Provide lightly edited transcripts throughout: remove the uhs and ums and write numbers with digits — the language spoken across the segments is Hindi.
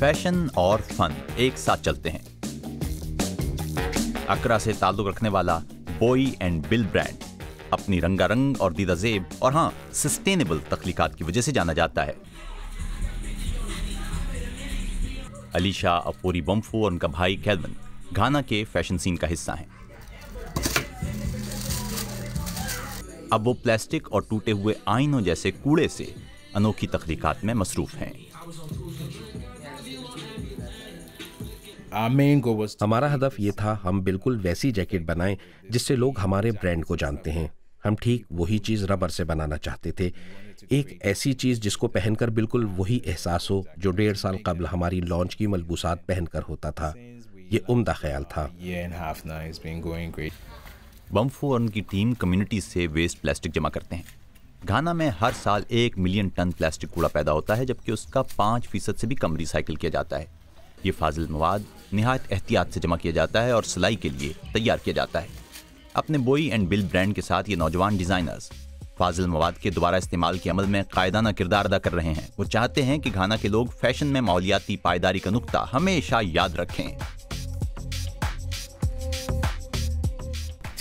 फैशन और फन एक साथ चलते हैं। अकरा से ताल्लुक रखने वाला बोई एंड बिल ब्रांड अपनी रंगारंग और दीदाजेब और हाँ सस्टेनेबल तख्लीकात की वजह से जाना जाता है। अलीशा अपोरी बम्फो और उनका भाई कैल्विन घाना के फैशन सीन का हिस्सा हैं। अब वो प्लास्टिक और टूटे हुए आईनों जैसे कूड़े से अनोखी तख्लीकात में मसरूफ हैं। हमारा हदफ ये था हम बिल्कुल वैसी जैकेट बनाएं जिससे लोग हमारे ब्रांड को जानते हैं। हम ठीक वही चीज़ रबर से बनाना चाहते थे, एक ऐसी चीज़ जिसको पहनकर बिल्कुल वही एहसास हो जो 1.5 साल कबल हमारी लॉन्च की मलबूसात पहनकर होता था। ये उम्दा ख्याल था। बम्फो और उनकी टीम कम्युनिटी से वेस्ट प्लास्टिक जमा करते हैं। घाना में हर साल 1 मिलियन टन प्लास्टिक कूड़ा पैदा होता है, जबकि उसका 5% से भी कम रिसाइकिल किया जाता है। ये फाजिल मवाद निहायत एहतियात से जमा किया जाता है और सिलाई के लिए तैयार किया जाता है। अपने बोई एंड बिल ब्रांड के साथ ये नौजवान डिज़ाइनर्स फाजिल मवाद के दोबारा इस्तेमाल के अमल में कायदाना किरदार अदा कर रहे हैं। वो चाहते हैं कि घाना के लोग फैशन में माहौलियाती पायदारी का नुक्ता हमेशा याद रखें।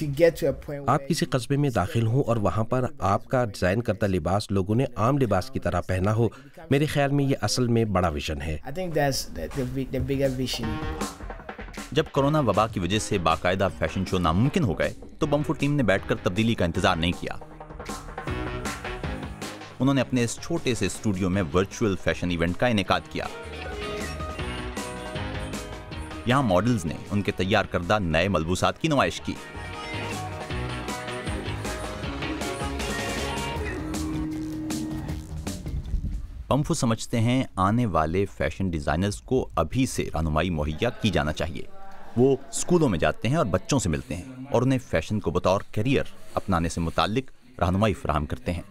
आप किसी कस्बे में दाखिल हों और वहाँ पर आपका डिज़ाइन करता लिबास लोगों ने आम लिबास की तरह पहना हो, मेरे ख्याल में ये असल में बड़ा विजन है। जब कोरोना वबा की वजह से बाकायदा फैशन शो नामुमकिन हो गए तो बम्फो टीम ने बैठकर तब्दीली का इंतजार नहीं किया। उन्होंने अपने इस छोटे से स्टूडियो में वर्चुअल फैशन इवेंट का इनेकाद किया। यहां मॉडल्स ने उनके तैयार करदा नए मलबूसात की नुमाइश की। बम्फो समझते हैं आने वाले फैशन डिजाइनर्स को अभी से रहनुमाई मुहैया की जाना चाहिए। वो स्कूलों में जाते हैं और बच्चों से मिलते हैं और उन्हें फैशन को बतौर करियर अपनाने से मुताल्लिक रहनुमाई फराहम करते हैं।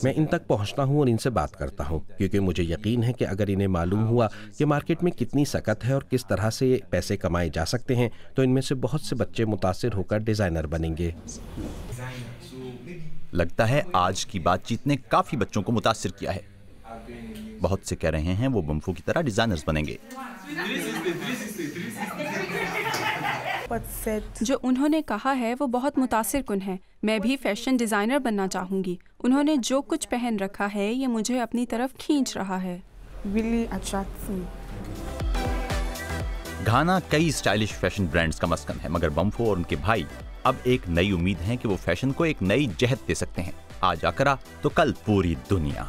मैं इन तक पहुंचता हूं और इनसे बात करता हूं क्योंकि मुझे यकीन है कि अगर इन्हें मालूम हुआ कि मार्केट में कितनी सकत है और किस तरह से पैसे कमाए जा सकते हैं तो इनमें से बहुत से बच्चे मुतासिर होकर डिज़ाइनर बनेंगे। लगता है आज की बातचीत ने काफी बच्चों को मुतासिर किया है। बहुत से कह रहे हैं वो बम्फो की तरह डिजाइनर्स बनेंगे। जो उन्होंने कहा है वो बहुत मुतासिरकुन है। मैं भी फैशन डिजाइनर बनना चाहूंगी। उन्होंने जो कुछ पहन रखा है ये मुझे अपनी तरफ खींच रहा है। घाना कई स्टाइलिश फैशन ब्रांड्स का मस्कन है, मगर बम्फो और उनके भाई अब एक नई उम्मीद है कि वो फैशन को एक नई जहत दे सकते हैं। आज अकरा तो कल पूरी दुनिया।